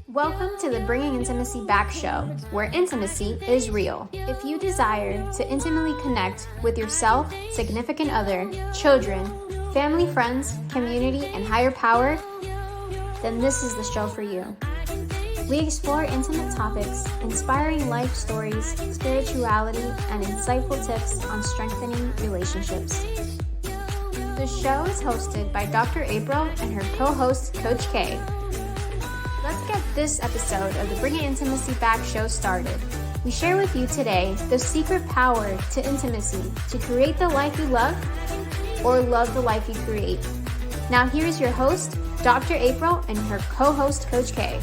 Welcome to the Bringing Intimacy Back show, where intimacy is real. If you desire to intimately connect with yourself, significant other, children, family, friends, community, and higher power, then this is the show for you. We explore intimate topics, inspiring life stories, spirituality, and insightful tips on strengthening relationships. The show is hosted by Dr. April and her co-host, Coach K. Let's get this episode of the Bringing Intimacy Back show started. We share with you today the secret power to intimacy to create the life you love or love the life you create. Now here's your host, Dr. April, and her co-host, Coach K.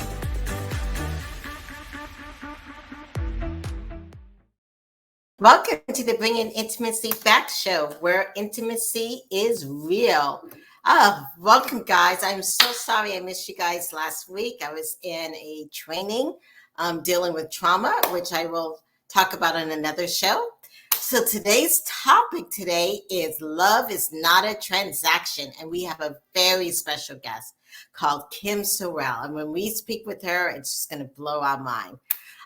Welcome to the Bringing Intimacy Back show, where intimacy is real. Welcome, guys. I'm so sorry I missed you guys last week. I was in a training dealing with trauma, which I will talk about on another show. So today's topic today is love is not a transaction. And we have a very special guest called Kim Sorrelle. And when we speak with her, it's just going to blow our mind.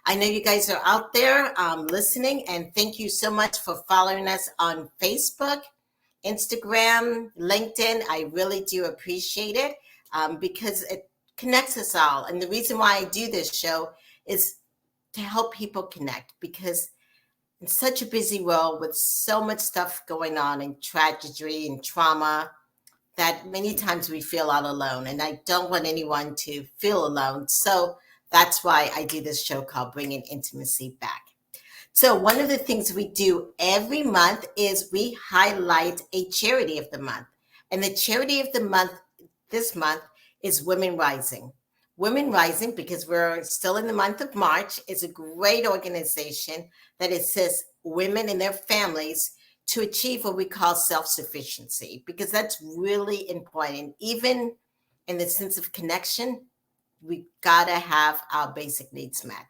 I know you guys are out there listening, and thank you so much for following us on Facebook, Instagram, LinkedIn. I really do appreciate it because it connects us all. And the reason why I do this show is to help people connect, because in such a busy world with so much stuff going on and tragedy and trauma that many times we feel all alone. And I don't want anyone to feel alone. So that's why I do this show called Bringing Intimacy Back. So one of the things we do every month is we highlight a charity of the month. And the charity of the month this month is Women Rising. Women Rising, because we're still in the month of March, is a great organization that assists women and their families to achieve what we call self-sufficiency, because that's really important. Even in the sense of connection, we gotta have our basic needs met.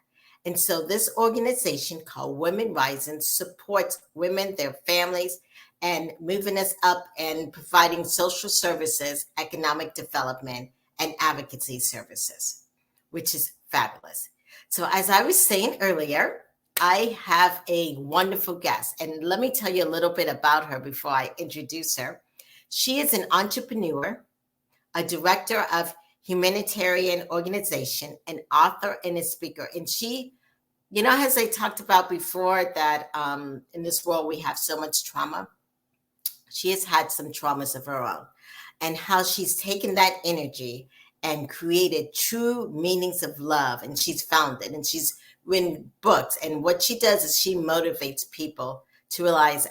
And so this organization called Women Rising supports women, their families, and moving us up and providing social services, economic development, and advocacy services, which is fabulous. So as I was saying earlier, I have a wonderful guest. And let me tell you a little bit about her before I introduce her. She is an entrepreneur, a director of humanitarian organization, an author, and a speaker. And she, as I talked about before, that in this world we have so much trauma. She has had some traumas of her own, and how she's taken that energy and created true meanings of love. And she's found it, and she's written books. And what she does is she motivates people to realize,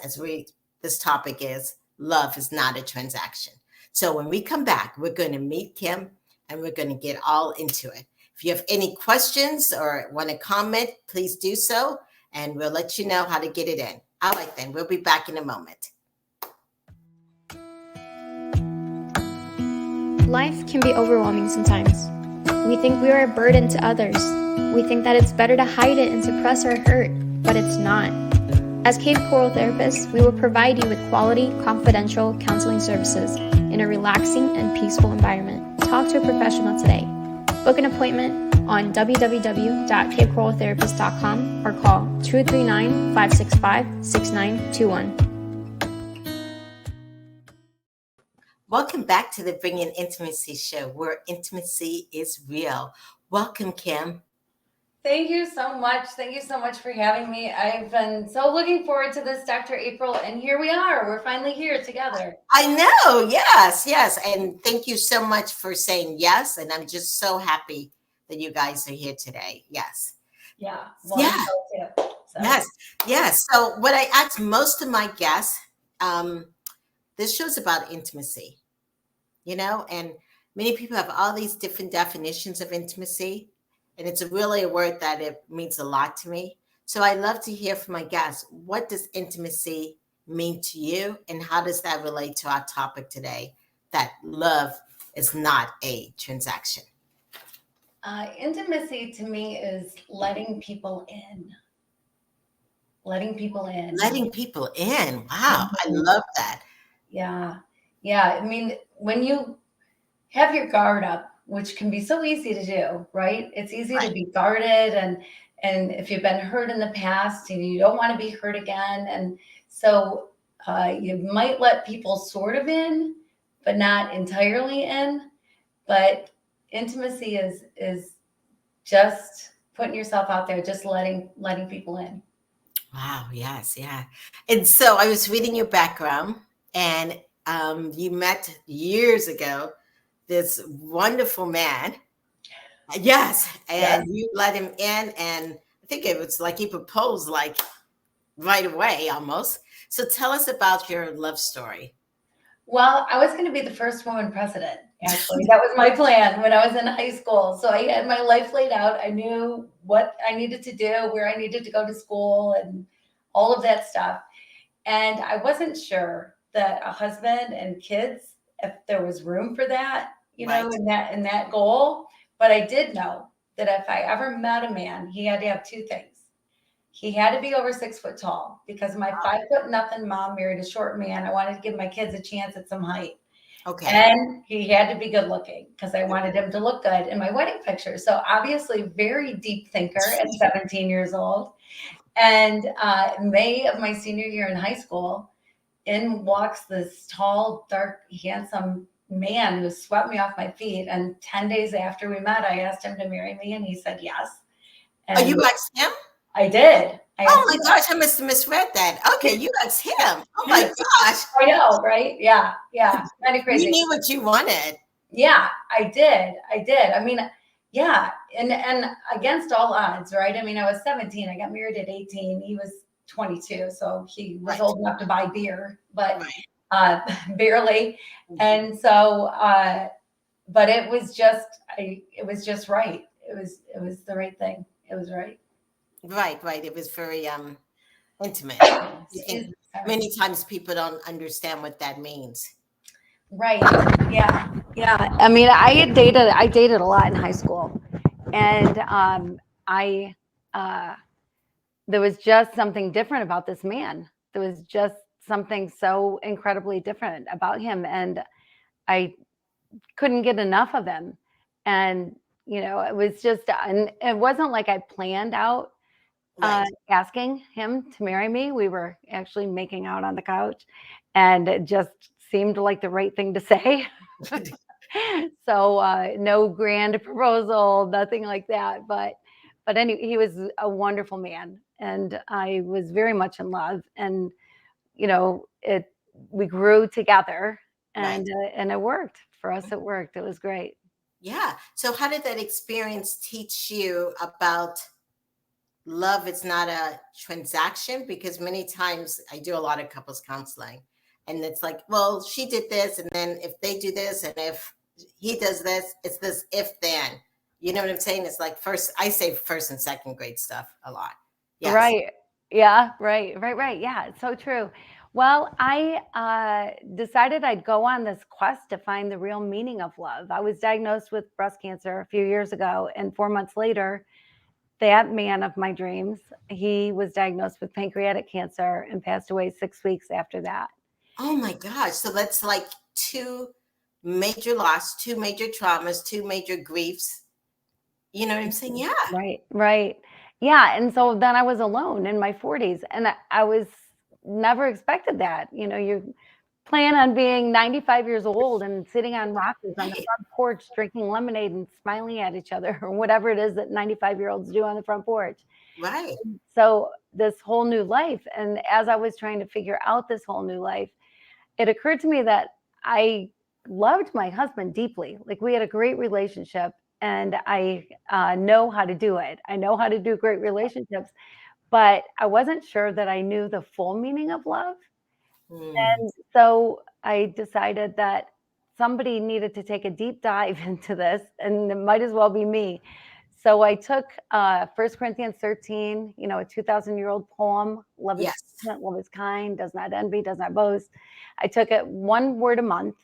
this topic is, love is not a transaction. So when we come back, we're going to meet Kim, and we're going to get all into it. If you have any questions or want to comment, please do so, and we'll let you know how to get it in. All right, then. We'll be back in a moment. Life can be overwhelming sometimes. We think we are a burden to others. We think that it's better to hide it and suppress our hurt, but it's not. As Cave Coral Therapists, we will provide you with quality, confidential counseling services in a relaxing and peaceful environment. Talk to a professional today. Book an appointment on www.cavecoraltherapist.com or call 239-565-6921. Welcome back to the Bringing Intimacy show, where intimacy is real. Welcome, Kim. Thank you so much. Thank you so much for having me. I've been so looking forward to this, Dr. April, and here we are. We're finally here together. I know. Yes. And thank you so much for saying yes. And I'm just so happy that you guys are here today. Yes. Yeah. Well, yeah. Yes. So what I ask most of my guests, this show's about intimacy, and many people have all these different definitions of intimacy. And it's really a word that it means a lot to me. So I love to hear from my guests. What does intimacy mean to you? And how does that relate to our topic today, that love is not a transaction? Intimacy to me is letting people in. Letting people in. Letting people in. Wow. I love that. Yeah. I mean, when you have your guard up which can be so easy to do, right? It's easy to Right. be guarded, and if you've been hurt in the past and you don't want to be hurt again, and so you might let people sort of in, but not entirely in. But intimacy is just putting yourself out there, just letting people in. Wow. Yes. Yeah. And so I was reading your background, and you met years ago this wonderful man. Yes. Yes. And you let him in, and I think it was like he proposed like right away almost. So tell us about your love story. Well, I was going to be the first woman president, actually. That was my plan when I was in high school. So I had my life laid out. I knew what I needed to do, where I needed to go to school, and all of that stuff. And I wasn't sure that a husband and kids, if there was room for that, Right. in that goal. But I did know that if I ever met a man, he had to have two things. He had to be over 6 foot tall because my 5 foot nothing mom married a short man. I wanted to give my kids a chance at some height. Okay. And he had to be good looking because I wanted him to look good in my wedding picture. So obviously, very deep thinker at 17 years old. And May of my senior year in high school, in walks this tall, dark, handsome man who swept me off my feet. And 10 days after we met, I asked him to marry me, and he said yes. Oh, you And asked him? I did. I Oh asked my him. gosh, I must have misread that. Okay, you asked him. Oh my gosh. I know, right? Yeah, yeah. Kind of You crazy. knew what you wanted. Yeah, I did. I did. I mean, yeah, and against all odds, right? I mean, I was 17. I got married at 18. He was 22, so he was Right. old enough to buy beer, but Right. uh, barely. And so, but it was just, it was just right. It was the right thing. It was right. Right, right. It was very intimate. I think Excuse me, sorry. many times people don't understand what that means. Right. Yeah. Yeah. I mean, I dated a lot in high school, and I uh, there was just something different about this man. There was just something so incredibly different about him, and I couldn't get enough of him. And it was just, and it wasn't like I planned out Right. asking him to marry me. We were actually making out on the couch, and it just seemed like the right thing to say. So no grand proposal, nothing like that. But anyway, he was a wonderful man, and I was very much in love. And it we grew together, Right. and it worked for us. It worked. It was great. Yeah. So how did that experience teach you about love? It's not a transaction, because many times I do a lot of couples counseling, and it's like, well, she did this, and then if they do this, and if he does this, it's this if then. You know what I'm saying? It's like I say first and second grade stuff a lot. Yes. Right. Yeah. Right. Right. Right. Yeah. It's so true. Well, I decided I'd go on this quest to find the real meaning of love. I was diagnosed with breast cancer a few years ago, and 4 months later, that man of my dreams, he was diagnosed with pancreatic cancer and passed away 6 weeks after that. Oh my gosh. So that's like two major loss, two major traumas, two major griefs. You know what I'm saying? Yeah. Right, right. Yeah, and so then I was alone in my 40s, and I was never expected that. You plan on being 95 years old and sitting on rockers on the Right. front porch drinking lemonade and smiling at each other, or whatever it is that 95-year-olds do on the front porch. Right. So this whole new life, and as I was trying to figure out this whole new life, it occurred to me that I loved my husband deeply. Like, we had a great relationship, and I know how to do it. I know how to do great relationships, but I wasn't sure that I knew the full meaning of love. Mm. And so I decided that somebody needed to take a deep dive into this, and it might as well be me. So I took 1 Corinthians 13, a 2,000-year-old poem. Love is Yes. patient, love is kind, does not envy, does not boast. I took it one word a month.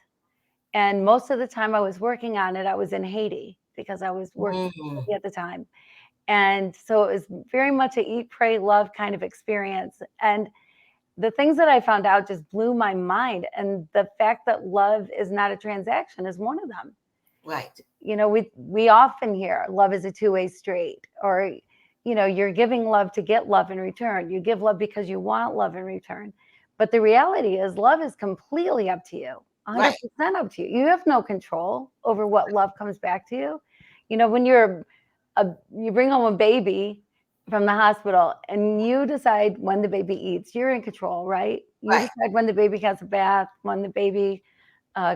And most of the time I was working on it, I was in Haiti because I was working Mm. at the time. And so it was very much a eat, pray, love kind of experience. And the things that I found out just blew my mind. And the fact that love is not a transaction is one of them. Right. we often hear love is a two-way street, or, you're giving love to get love in return. You give love because you want love in return. But the reality is love is completely up to you, 100% Right. up to you. You have no control over what love comes back to you. When you bring home a baby from the hospital and you decide when the baby eats, you're in control, right? You Right. decide when the baby has a bath, when the baby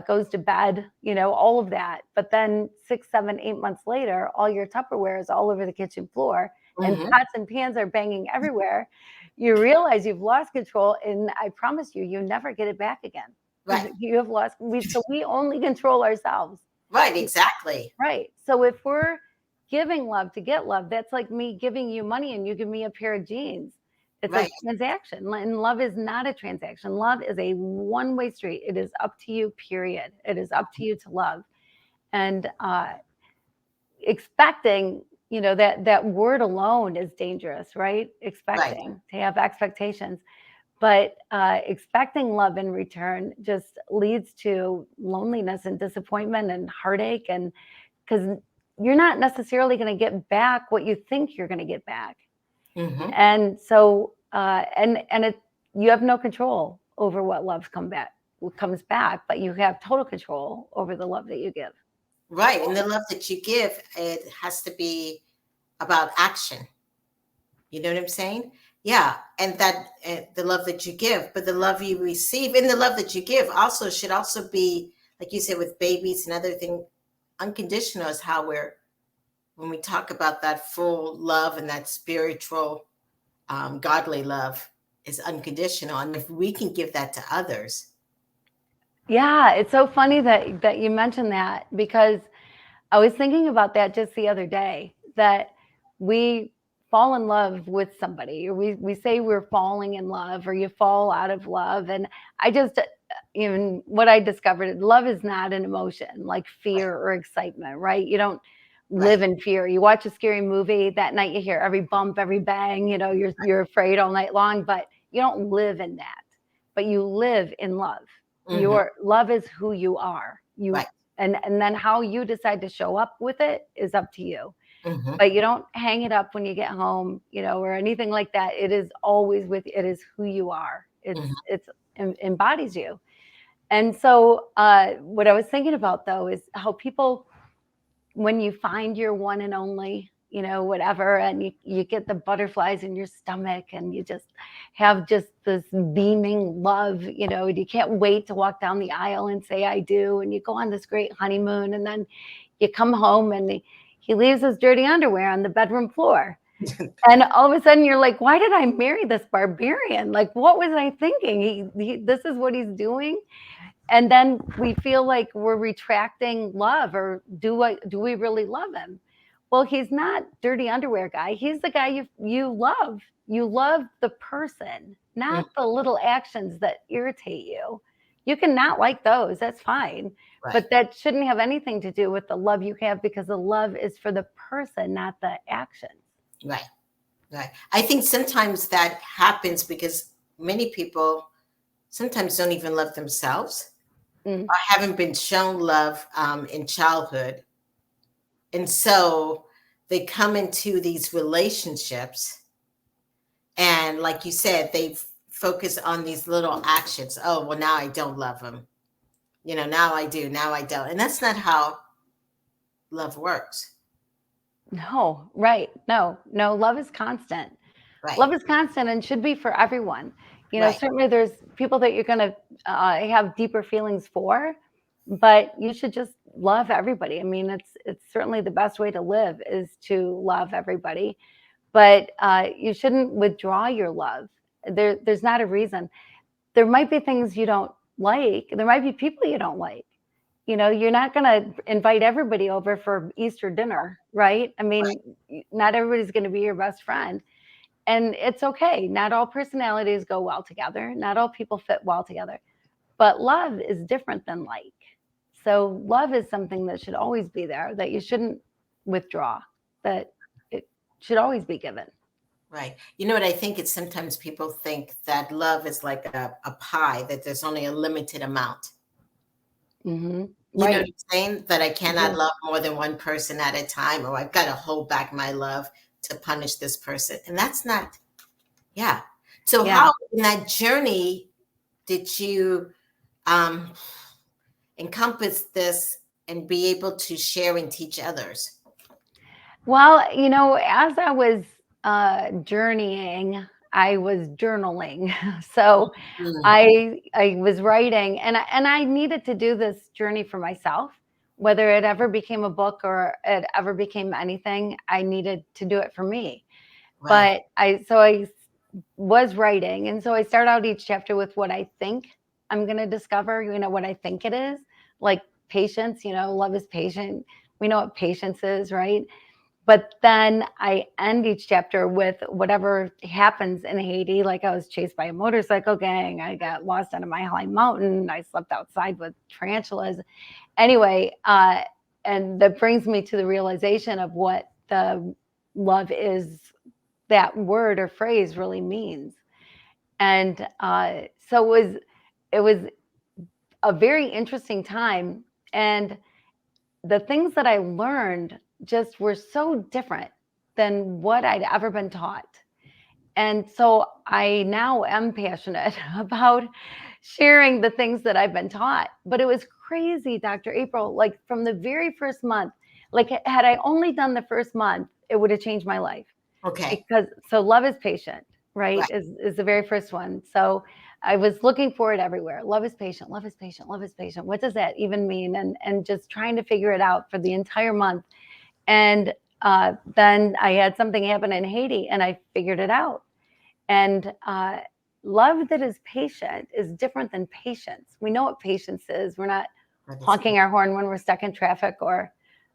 goes to bed, all of that. But then 6, 7, 8 months later, all your Tupperware is all over the kitchen floor and Hmm. pots and pans are banging everywhere. You realize you've lost control. And I promise you, you never get it back again. Right. You have lost. So we only control ourselves. Right. Exactly. Right. So if we're giving love to get love, that's like me giving you money and you give me a pair of jeans. It's a Right. transaction. And love is not a transaction. Love is a one-way street. It is up to you, period. It is up to you to love. And expecting, that word alone is dangerous, right? Right. Expecting, to have expectations. But expecting love in return just leads to loneliness and disappointment and heartache, and because you're not necessarily going to get back what you think you're going to get back. Hmm. And so you have no control over what comes back, but you have total control over the love that you give. Right. And the love that you give, it has to be about action. You know what I'm saying? Yeah. And that the love that you give, but the love you receive and the love that you give also should also be, like you said, with babies and other things, unconditional is how when we talk about that full love and that spiritual, godly love is unconditional. And if we can give that to others. Yeah, it's so funny that you mentioned that, because I was thinking about that just the other day, that we fall in love with somebody, or we say we're falling in love, or you fall out of love. And I just, even what I discovered, love is not an emotion like Right. fear or excitement, right? You don't Right. live in fear. You watch a scary movie that night, you hear every bump, every bang, you're afraid all night long, but you don't live in that. But you live in love. Hmm. Your love is who you are. Right. And then how you decide to show up with it is up to you. Hmm. But you don't hang it up when you get home, or anything like that. It is always it is who you are. Hmm. It's embodies you. And so what I was thinking about, though, is how people, when you find your one and only, whatever, and you get the butterflies in your stomach, and you just have just this beaming love, and you can't wait to walk down the aisle and say I do, and you go on this great honeymoon, and then you come home and he leaves his dirty underwear on the bedroom floor. And all of a sudden you're like, why did I marry this barbarian? Like, what was I thinking? This is what he's doing. And then we feel like we're retracting love, or do we really love him? Well, he's not dirty underwear guy. He's the guy you love. You love the person, not the little actions that irritate you. You can not like those, that's fine. Right. But that shouldn't have anything to do with the love you have, because the love is for the person, not the actions. Right. Right. I think sometimes that happens because many people sometimes don't even love themselves, Mm. or haven't been shown love in childhood. And so they come into these relationships, and like you said, they focus on these little actions. Oh, well, now I don't love him. Now I do, now I don't. And that's not how love works. No, right. No, love is constant. Right. Love is constant and should be for everyone. Right. Certainly there's people that you're going to have deeper feelings for, but you should just love everybody. I mean, it's certainly the best way to live, is to love everybody, but you shouldn't withdraw your love. There's not a reason. There might be things you don't like. There might be people you don't like. You're not going to invite everybody over for Easter dinner, right? I mean, not everybody's going to be your best friend. And it's okay. Not all personalities go well together. Not all people fit well together. But love is different than like. So love is something that should always be there, that you shouldn't withdraw, that it should always be given. Right. You know what I think? It's sometimes people think that love is like a pie, that there's only a limited amount. Mm-hmm. You know Right. what I'm saying? That I cannot Mhm. love more than one person at a time, or I've got to hold back my love to punish this person. And that's not, yeah. So Yeah. how in that journey did you um, encompass this and be able to share and teach others? Well, as I was journeying, I was journaling. So Mm, I was writing, and I needed to do this journey for myself. Whether it ever became a book or it ever became anything, I needed to do it for me. right. But I was writing, and so I start out each chapter with what I think I'm going to discover, what I think it is, like patience, love is patient. We know what patience is, right? But then I end each chapter with whatever happens in Haiti. Like I was chased by a motorcycle gang. I got lost on a mile-high mountain. I slept outside with tarantulas. Anyway, and that brings me to the realization of what the love is, that word or phrase really means. And so it was a very interesting time. And the things that I learned just were so different than what I'd ever been taught. And so I now am passionate about sharing the things that I've been taught. But it was crazy, Dr. April, like from the very first month, like had I only done the first month, it would have changed my life. Okay. Because so love is patient, right? Right. Is the very first one. So I was looking for it everywhere. Love is patient, love is patient, love is patient. What does that even mean? And just trying to figure it out for the entire month. And then I had something happen in Haiti and I figured it out. And love that is patient is different than patience. We know what patience is. We're not That is honking our horn when we're stuck in traffic or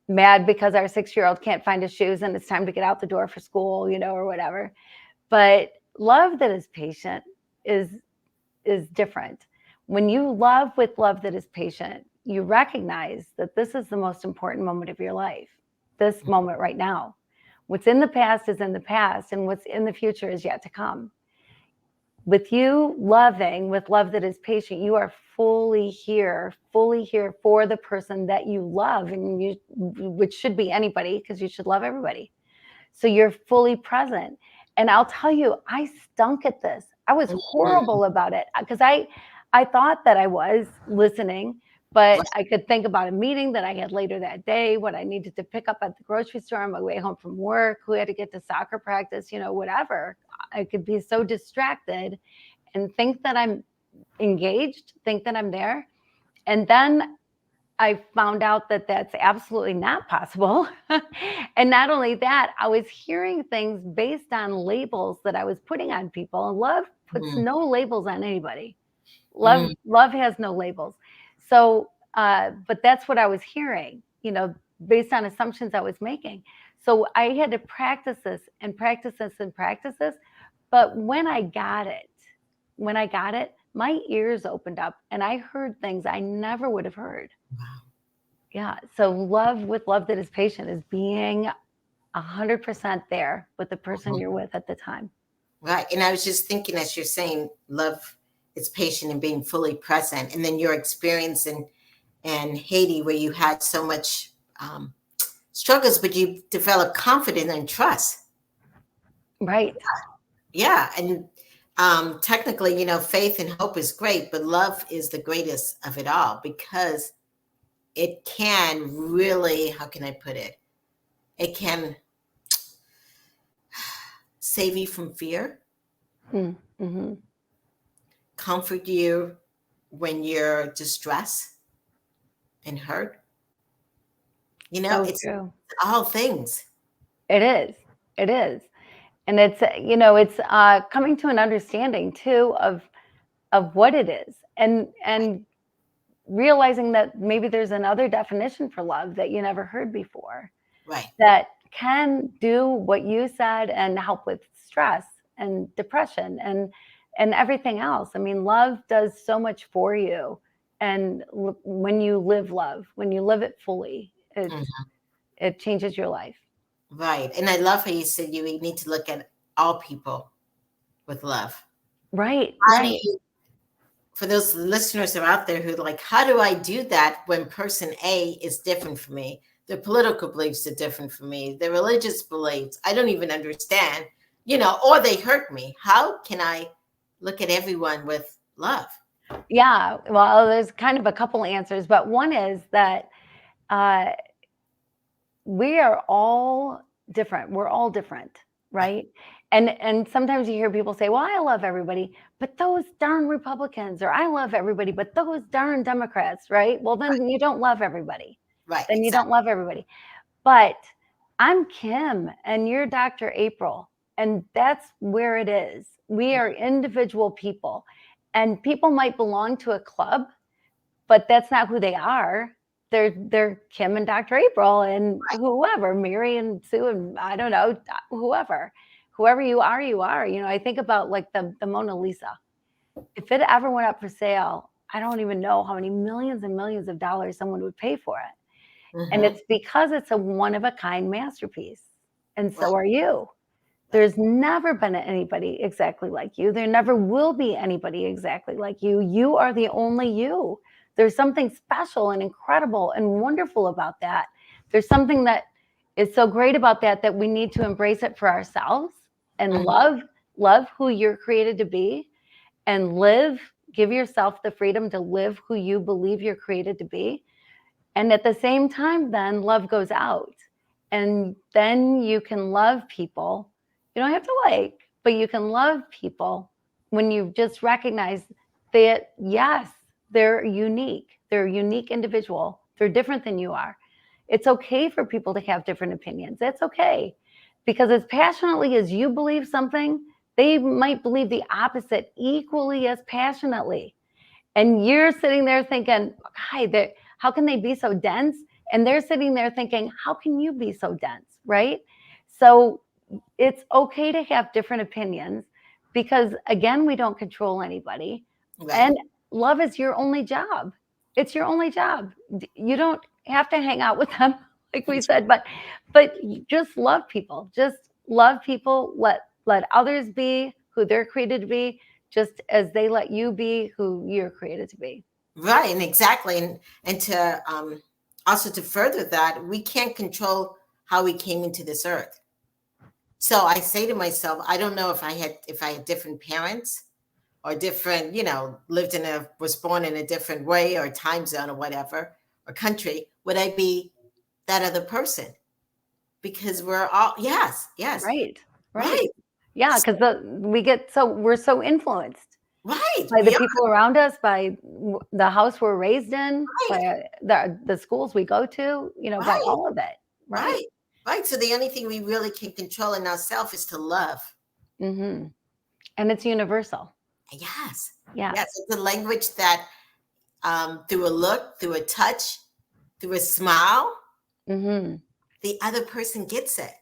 mad because our 6-year-old can't find his shoes and it's time to get out the door for school, or whatever. But love that is patient is different. When you love with love that is patient, you recognize that this is the most important moment of your life, this moment right now. What's in the past is in the past, and what's in the future is yet to come. With you loving with love that is patient, you are fully here for the person that you love, and which should be anybody, because you should love everybody. So you're fully present. And I'll tell you, I stunk at this. I was Mhm. horrible about it because I thought that I was listening, but I could think about a meeting that I had later that day, what I needed to pick up at the grocery store on my way home from work, who had to get to soccer practice, whatever. I could be so distracted and think that I'm engaged, think that I'm there. And then I found out that that's absolutely not possible. And not only that, I was hearing things based on labels that I was putting on people. Love puts Mm, no labels on anybody. Love, mm, love has no labels. So, but that's what I was hearing, based on assumptions I was making. So I had to practice this and practice this and practice this. But when I got it, my ears opened up and I heard things I never would have heard. wow. Yeah. So love with love that is patient is being 100% there with the person Mhm. you're with at the time. Right. And I was just thinking as you're saying, love is patient and being fully present. And then your experience in Haiti, where you had so much struggles, but you developed confidence and trust. Right. Yeah. And technically, faith and hope is great, but love is the greatest of it all because it can really, how can I put it? It can save you from fear, Mm-hmm. comfort you when you're distressed and hurt. So It's true. all things. It is. It is. And it's coming to an understanding too of what it is, and realizing that maybe there's another definition for love that you never heard before, Right. that can do what you said and help with stress and depression and everything else. I mean, love does so much for you. And when you live it fully, Mhm. it changes your life. Right. And I love how you said you need to look at all people with love. Right, How do right. you for those listeners who are out there who are like, how do I do that when person A is different from me? Their political beliefs are different from me. Their religious beliefs, I don't even understand, or they hurt me. How can I look at everyone with love? Yeah, well, there's kind of a couple answers, but one is that uh, we are all different. We're all different, right? And sometimes you hear people say, "Well, I love everybody, but those darn Republicans," or "I love everybody, but those darn Democrats," right? Well, then you don't love everybody. Right, Then you don't exactly. love everybody. But I'm Kim and you're Dr. April, and that's where it is. We are individual people, and people might belong to a club, but that's not who they are. They're Kim and Dr. April and whoever, Mary and Sue and I don't know, whoever you are, you are. I think about like the Mona Lisa. If it ever went up for sale, I don't even know how many millions and millions of dollars someone would pay for it. And Mm-hmm. it's because it's a one of a kind masterpiece. And Right, so are you. right. There's never been anybody exactly like you. There never will be anybody exactly like you. You are the only you. There's something special and incredible and wonderful about that. There's something that is so great about that we need to embrace it for ourselves and Mm-hmm. love who you're created to be and give yourself the freedom to live who you believe you're created to be. And at the same time, then love goes out. And then you can love people. You don't have to like, but you can love people when you just recognize that, yes, they're unique. They're a unique individual. They're different than you are. It's okay for people to have different opinions. That's okay. Because as passionately as you believe something, they might believe the opposite equally as passionately. And you're sitting there thinking, hi, how can they be so dense? And they're sitting there thinking, how can you be so dense? Right. So it's okay to have different opinions because, again, we don't control anybody. Right. And love is your only job. It's your only job. You don't have to hang out with them, like we said, but just love people. Just love people. Let others be who they're created to be, just as they let you be who you're created to be. Right, and exactly, and to also to further that, we can't control how we came into this earth. So I say to myself, I don't know if I had different parents or different, lived was born in a different way or time zone or whatever or country, would I be that other person? Because we're all yes, Right. Right. right, Yeah, because we're so influenced right, by the we are people around us, by the house we're raised in, right, by the schools we go to, by right, all of it. Right. right, right. So the only thing we really can control in ourselves is to love. Hmm. And it's universal. Yes. Yeah. Yes. It's a language that through a look, through a touch, through a smile, Hmm. the other person gets it.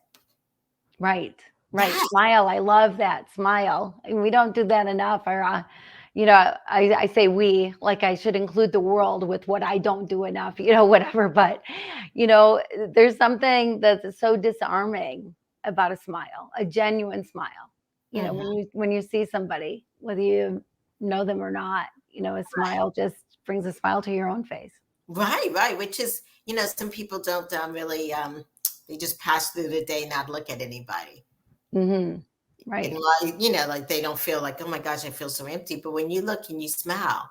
Right. Right. Yes. Smile. I love that. Smile. And we don't do that enough. Or, I say we, like I should include the world with what I don't do enough, whatever. But, there's something that's so disarming about a smile, a genuine smile. Mhm. When you see somebody, whether you know them or not, a smile just brings a smile to your own face. Right, right. Which is, some people don't really, they just pass through the day, not look at anybody. Hmm. And Right. like they don't feel like, oh my gosh, I feel so empty. But when you look and you smile,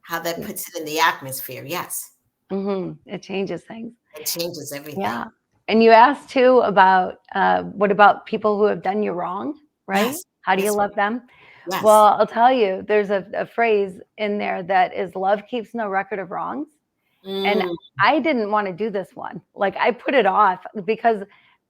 how that puts it in the atmosphere. Yes. Hmm. It changes things. It changes everything. Yeah. And you asked too about what about people who have done you wrong, right? Yes. How do you Yes. love them? Yes. Well, I'll tell you, there's a phrase in there that is love keeps no record of wrongs. And Mm, I didn't want to do this one. Like I put it off because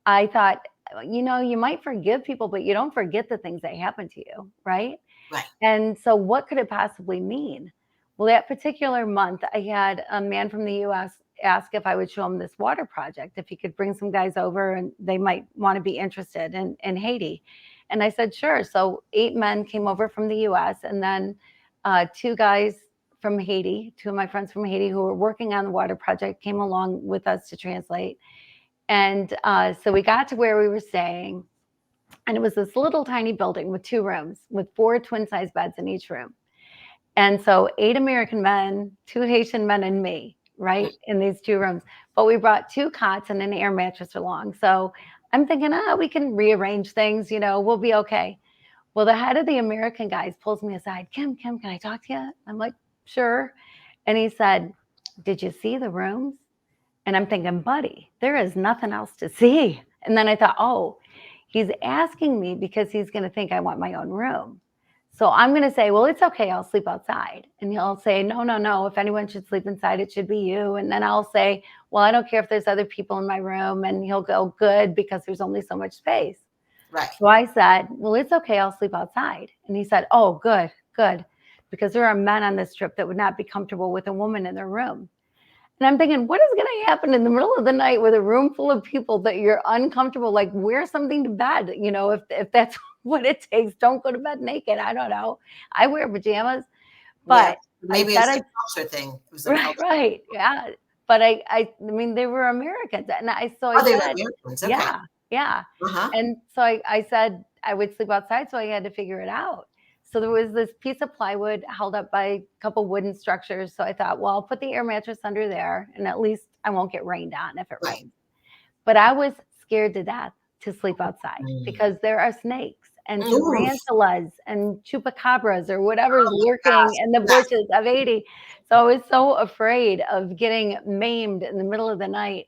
I thought, you might forgive people, but you don't forget the things that happen to you, right? right. And so what could it possibly mean? Well, that particular month, I had a man from the US ask if I would show him this water project, if he could bring some guys over and they might want to be interested in Haiti. And I said, sure. So 8 men came over from the US and then 2 guys from Haiti, 2 of my friends from Haiti who were working on the water project came along with us to translate. And so we got to where we were staying. And it was this little tiny building with 2 rooms with 4 twin size beds in each room. And so 8 American men, 2 Haitian men, and me, right, in these 2 rooms. But we brought 2 cots and an air mattress along. So I'm thinking, we can rearrange things, we'll be okay. Well, the head of the American guys pulls me aside. Kim, can I talk to you? I'm like, sure. And he said, did you see the rooms? And I'm thinking, buddy, there is nothing else to see. And then I thought, he's asking me because he's going to think I want my own room. So I'm going to say, well, it's okay. I'll sleep outside. And he'll say, no. If anyone should sleep inside, it should be you. And then I'll say, well, I don't care if there's other people in my room. And he'll go, good, because there's only so much space. Right. So I said, well, it's okay. I'll sleep outside. And he said, oh, good. Because there are men on this trip that would not be comfortable with a woman in their room. And I'm thinking, what is going to happen in the middle of the night with a room full of people that you're uncomfortable? Like, wear something to bed, if that's what it takes. Don't go to bed naked. I don't know. I wear pajamas, but maybe it's a culture thing. It was a culture. Right. Yeah. But I mean, they were Americans, and I they were Americans. Okay. Yeah. And so I said I would sleep outside, so I had to figure it out. So there was this piece of plywood held up by a couple wooden structures. So I thought, well, I'll put the air mattress under there, and at least I won't get rained on if it rains. But I was scared to death to sleep outside because there are snakes and tarantulas and chupacabras or whatever's lurking in the bushes of Haiti. So I was so afraid of getting maimed in the middle of the night.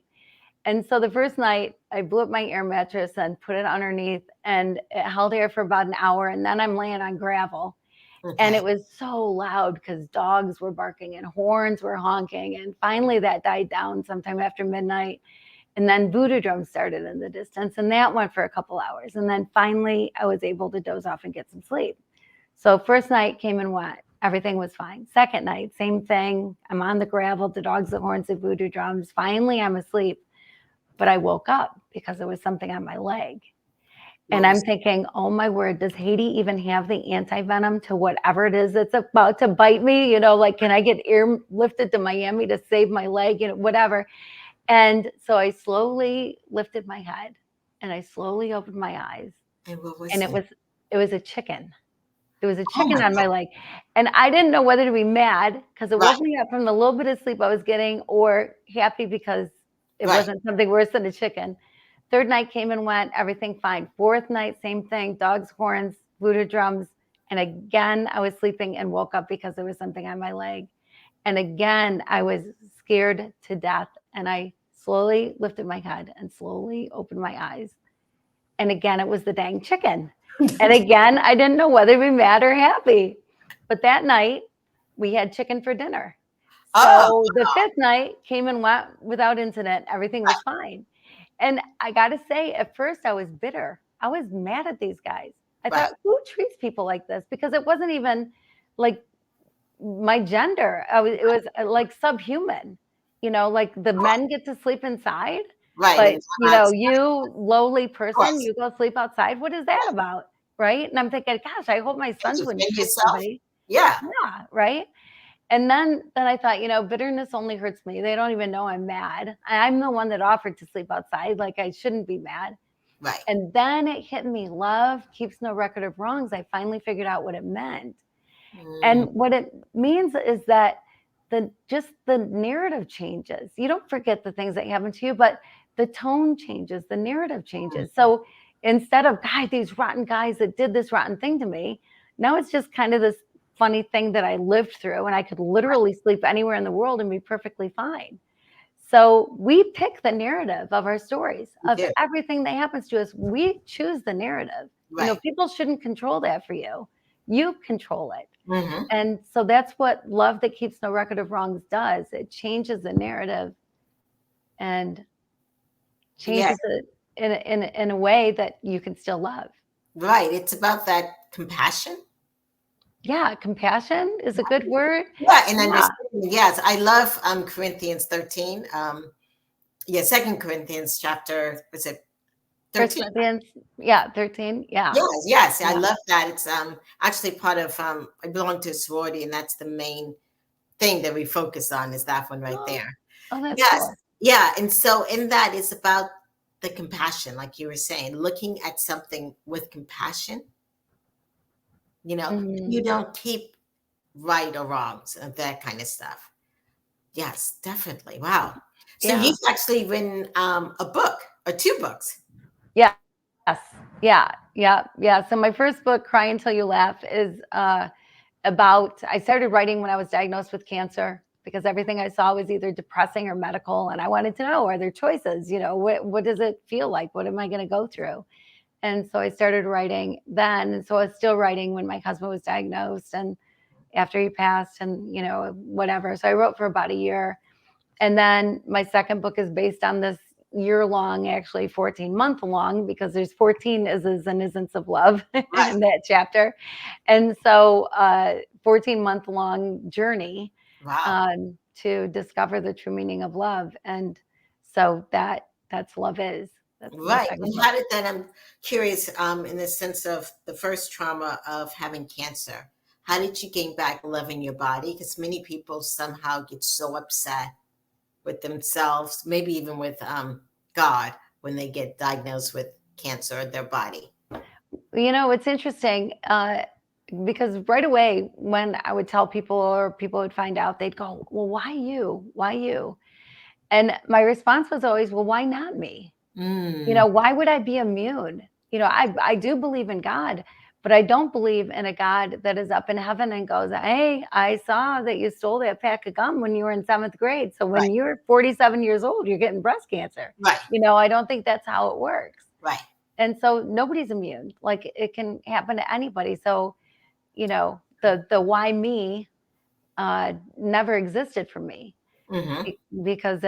And so the first night I blew up my air mattress and put it underneath, and it held air for about an hour. And then I'm laying on gravel. And it was so loud because dogs were barking and horns were honking. And finally that died down sometime after midnight. And then voodoo drums started in the distance, and that went for a couple hours. And then finally I was able to doze off and get some sleep. So first night came and went. Everything was fine. Second night, same thing. I'm on the gravel, the dogs, the horns, the voodoo drums. Finally I'm asleep. But I woke up because there was something on my leg. And I'm thinking, oh my word, does Haiti even have the anti-venom to whatever it is that's about to bite me? Can I get airlifted to Miami to save my leg? Whatever. And so I slowly lifted my head and I slowly opened my eyes. And what was it? It was a chicken. There was a Oh chicken my on my leg. And I didn't know whether to be mad because it Right. woke me up from the little bit of sleep I was getting, or happy because it Right. wasn't something worse than a chicken. Third night came and went, everything fine. Fourth night, same thing, dogs, horns, voodoo drums. And again, I was sleeping and woke up because there was something on my leg. And again, I was scared to death. And I slowly lifted my head and slowly opened my eyes. And again, it was the dang chicken. And again, I didn't know whether to be mad or happy. But that night, we had chicken for dinner. So the fifth night came and went without incident. Everything was fine. And I got to say, at first I was bitter. I was mad at these guys. I thought, who treats people like this? Because it wasn't even like my gender. It was like subhuman, like the men get to sleep inside. Right. But, you lowly person, you go sleep outside. What is that about? Right. And I'm thinking, gosh, I hope my sons wouldn't treat somebody. Yeah. Right. And then I thought, bitterness only hurts me. They don't even know I'm mad. I'm the one that offered to sleep outside. Like, I shouldn't be mad. Right. And then it hit me. Love keeps no record of wrongs. I finally figured out what it meant. And what it means is that the narrative changes. You don't forget the things that happen to you, but the tone changes, the narrative changes. So instead of, God, these rotten guys that did this rotten thing to me, now it's just kind of this funny thing that I lived through, and I could literally sleep anywhere in the world and be perfectly fine. So we pick the narrative of our stories, of everything that happens to us. We choose the narrative. Right. People shouldn't control that for you. You control it. Mm-hmm. And so that's what love that keeps no record of wrongs does. It changes the narrative and changes it in a way that you can still love. Right. It's about that compassion. Yeah, compassion is a good word. Yeah, and understanding. Yes, I love Corinthians 13. 2 Corinthians chapter, was it 13? 1 Corinthians, 13. Yeah. Yes. I love that. It's actually part of I belong to a sorority, and that's the main thing that we focus on is that one right there. Oh, that's cool. Yeah. And so in that it's about the compassion, like you were saying, looking at something with compassion. You don't keep right or wrongs and that kind of stuff. Yes, definitely. Wow. So Yeah. you've actually written a book or two books. Yes. Yeah. So my first book, Cry Until You Laugh, is about, I started writing when I was diagnosed with cancer because everything I saw was either depressing or medical. And I wanted to know, are there choices? What does it feel like? What am I going to go through? And so I started writing then. And so I was still writing when my husband was diagnosed and after he passed and, whatever. So I wrote for about a year. And then my second book is based on this year-long, actually 14-month long, because there's 14 is's and isn't of love Right. in that chapter. And so 14-month long journey Wow. to discover the true meaning of love. And so that's Love Is. That's my Right. second And book. how did that, I'm curious, in the sense of the first trauma of having cancer, how did you gain back loving your body? Because many people somehow get so upset with themselves, maybe even with God, when they get diagnosed with cancer of their body. It's interesting because right away when I would tell people or people would find out, they'd go, well, why you? Why you? And my response was always, well, why not me? Mm, Why would I be immune? I do believe in God, but I don't believe in a God that is up in heaven and goes, hey, I saw that you stole that pack of gum when you were in 7th grade. So when right, you're 47 years old, you're getting breast cancer. right, I don't think that's how it works. right. And so nobody's immune. Like it can happen to anybody. So, the why me never existed for me Mm-hmm. because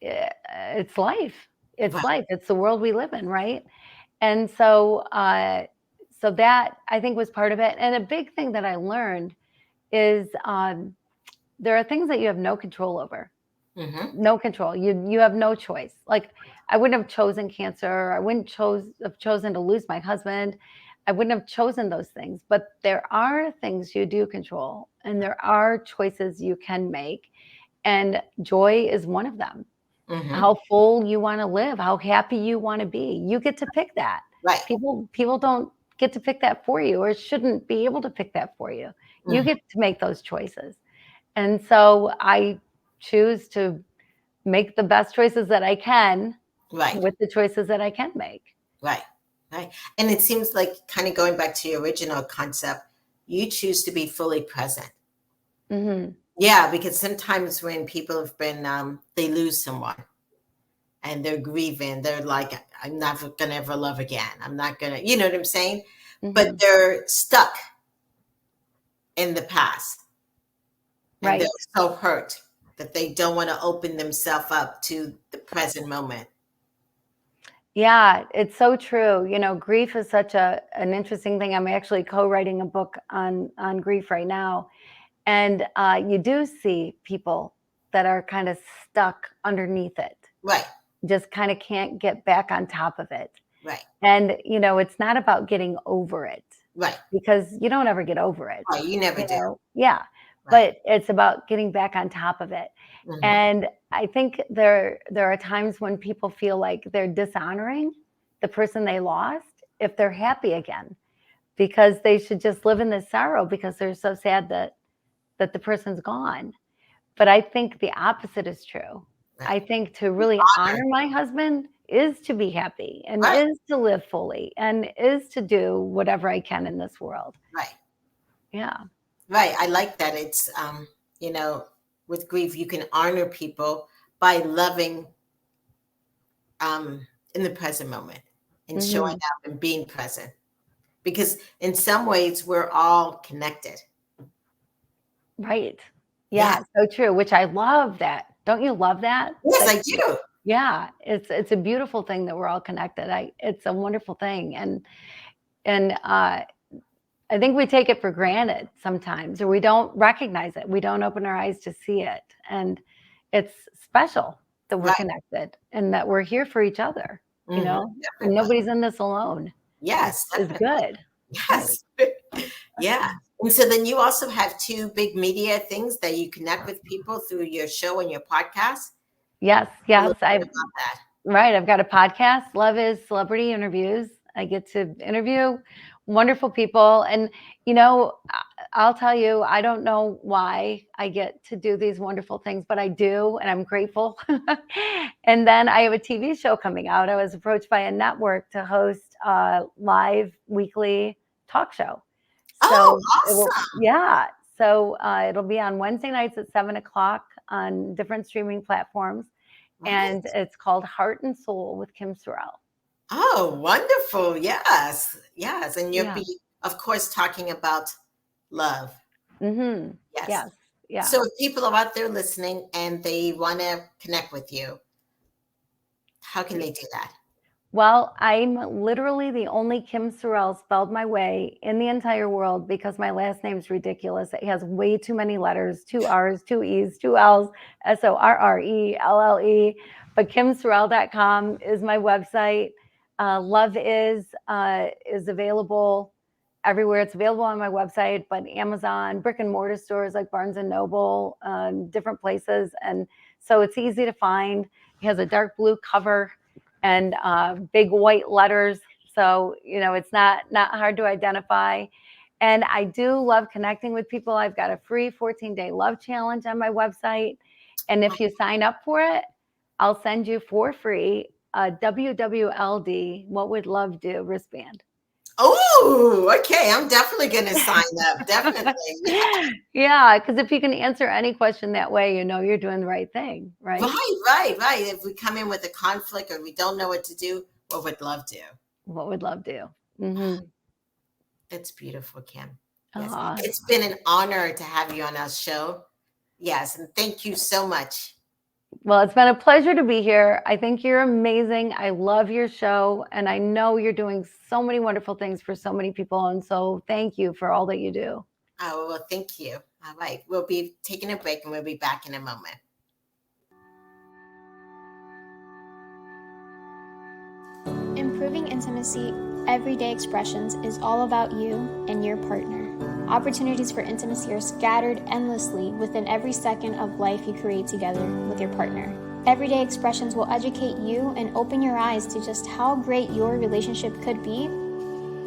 it's life. It's Right. life. It's the world we live in, right? And so that I think was part of it. And a big thing that I learned is there are things that you have no control over. Mm-hmm. No control. You have no choice. Like I wouldn't have chosen cancer. I wouldn't have chosen to lose my husband. I wouldn't have chosen those things. But there are things you do control, and there are choices you can make. And joy is one of them. Mm-hmm. How full you want to live, how happy you want to be. You get to pick that. Right. People don't get to pick that for you or shouldn't be able to pick that for you. You Mm-hmm. get to make those choices. And so I choose to make the best choices that I can Right. with the choices that I can make. Right. Right. And it seems like, kind of going back to your original concept, you choose to be fully present. Hmm. Yeah, because sometimes when people have been, they lose someone and they're grieving, they're like, I'm not going to ever love again. I'm not going to, you know what I'm saying? But Hmm. they're stuck in the past and they're Right. so hurt that they don't want to open themselves up to the present moment. Yeah, it's so true. Grief is such an interesting thing. I'm actually co-writing a book on grief right now. And you do see people that are kind of stuck underneath it, Right. just kind of can't get back on top of it. Right. And, it's not about getting over it Right. because you don't ever get over it, Right. You never do. Yeah, Right. but it's about getting back on top of it. Mm-hmm. And I think there are times when people feel like they're dishonoring the person they lost if they're happy again, because they should just live in this sorrow because they're so sad that the person's gone. But I think the opposite is true. Right. I think to really Honor. honor my husband is to be happy and Right. is to live fully and is to do whatever I can in this world. Right. Yeah. Right. I like that. It's, you know, with grief, you can honor people by loving in the present moment and showing Hmm. up and being present. Because in some ways, we're all connected. Right. Yeah. Yeah. So true. Which I love that. Don't you love that? Yes, That I do. yeah, it's a beautiful thing that we're all connected. It's a wonderful thing. And I think we take it for granted sometimes, or we don't recognize it. We don't open our eyes to see it. And it's special that we're Right. connected and that we're here for each other, Hmm. and Definitely. nobody's in this alone. Yes, Is definitely. good. Right. Yes. Yeah. And so then you also have two big media things that you connect with people through your show and your podcast. Yes, A little yes. bit about that. Right. I've got a podcast. Love is Celebrity Interviews. I get to interview wonderful people. And, I'll tell you, I don't know why I get to do these wonderful things, but I do, and I'm grateful. And then I have a TV show coming out. I was approached by a network to host a live weekly talk show. Oh, So awesome. yeah. So it'll be on Wednesday nights at 7:00 on different streaming platforms. Right. And it's called Heart and Soul with Kim Sorrelle. Oh, wonderful. Yes. Yes. And you'll Yeah. be, of course, talking about love. Mm-hmm. Yes. Yes. Yeah. So if people are out there listening and they want to connect with you, how can they do that? Well, I'm literally the only Kim Sorrelle spelled my way in the entire world because my last name's ridiculous. It has way too many letters, 2 R's, 2 E's, 2 L's, SORRELLE. But KimSorrelle.com is my website. Love is available everywhere. It's available on my website, but Amazon, brick and mortar stores like Barnes and Noble, different places. And so it's easy to find. It has a dark blue cover and big white letters. So, it's not hard to identify. And I do love connecting with people. I've got a free 14-day love challenge on my website. And if you sign up for it, I'll send you for free a WWLD, What Would Love Do wristband. Oh, okay. I'm definitely going to sign up. Definitely. Yeah, because if you can answer any question that way, you're doing the right thing, right? Right. If we come in with a conflict or we don't know what to do, what would love do? What would love do? Mm-hmm. That's beautiful, Kim. Yes. Aww. It's been an honor to have you on our show. Yes, and thank you so much. Well, it's been a pleasure to be here. I think you're amazing. I love your show, and I know you're doing so many wonderful things for so many people. And so thank you for all that you do. Oh, well, thank you. All right. We'll be taking a break and we'll be back in a moment. Improving intimacy, everyday expressions is all about you and your partner. Opportunities for intimacy are scattered endlessly within every second of life you create together with your partner. Everyday expressions will educate you and open your eyes to just how great your relationship could be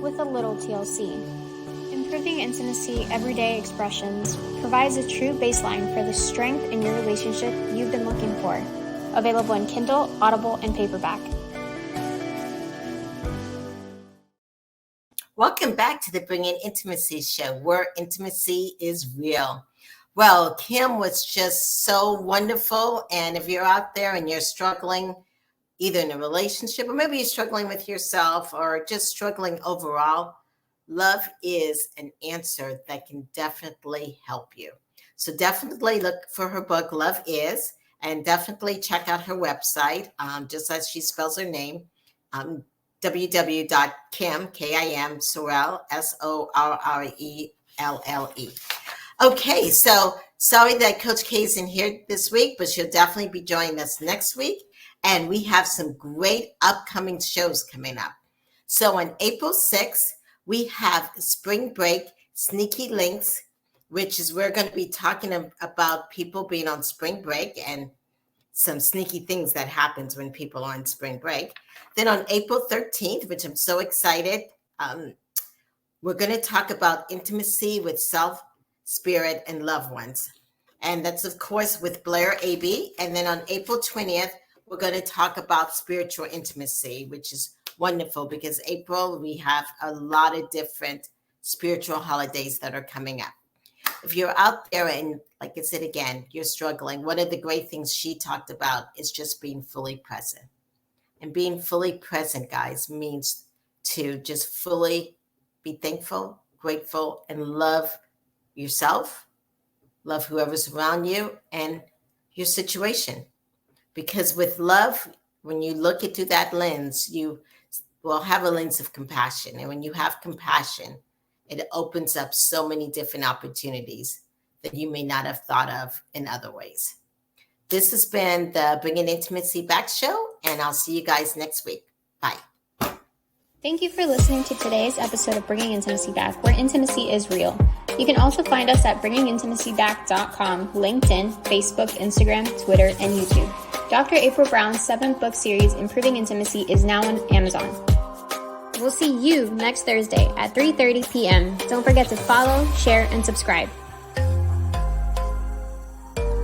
with a little TLC. Improving intimacy, everyday expressions provides a true baseline for the strength in your relationship you've been looking for. Available in Kindle, Audible, and paperback. Welcome back to the Bringing Intimacy show, where intimacy is real. Well, Kim was just so wonderful. And if you're out there and you're struggling, either in a relationship or maybe you're struggling with yourself or just struggling overall, love is an answer that can definitely help you. So definitely look for her book, Love Is, and definitely check out her website, just as she spells her name, www.kim, K-I-M, Sorelle, S-O-R-R-E-L-L-E. Okay, so sorry that Coach K isn't here this week, but she'll definitely be joining us next week. And we have some great upcoming shows coming up. So on April 6th, we have Spring Break Sneaky Links, which is we're going to be talking about people being on spring break and some sneaky things that happens when people are on spring break. Then on April 13th, which I'm so excited, we're going to talk about intimacy with self, spirit, and loved ones. And that's, of course, with Blair A.B. And then on April 20th, we're going to talk about spiritual intimacy, which is wonderful because April, we have a lot of different spiritual holidays that are coming up. If you're out there and, like I said again, you're struggling, one of the great things she talked about is just being fully present. And being fully present, guys, means to just fully be thankful, grateful, and love yourself, love whoever's around you, and your situation. Because with love, when you look it through that lens, you will have a lens of compassion. And when you have compassion, it opens up so many different opportunities that you may not have thought of in other ways. This has been the Bringing Intimacy Back show, and I'll see you guys next week. Bye. Thank you for listening to today's episode of Bringing Intimacy Back, where intimacy is real. You can also find us at bringingintimacyback.com, LinkedIn, Facebook, Instagram, Twitter, and YouTube. Dr. April Brown's 7-book series, Improving Intimacy, is now on Amazon. We'll see you next Thursday at 3:30 p.m. Don't forget to follow, share, and subscribe.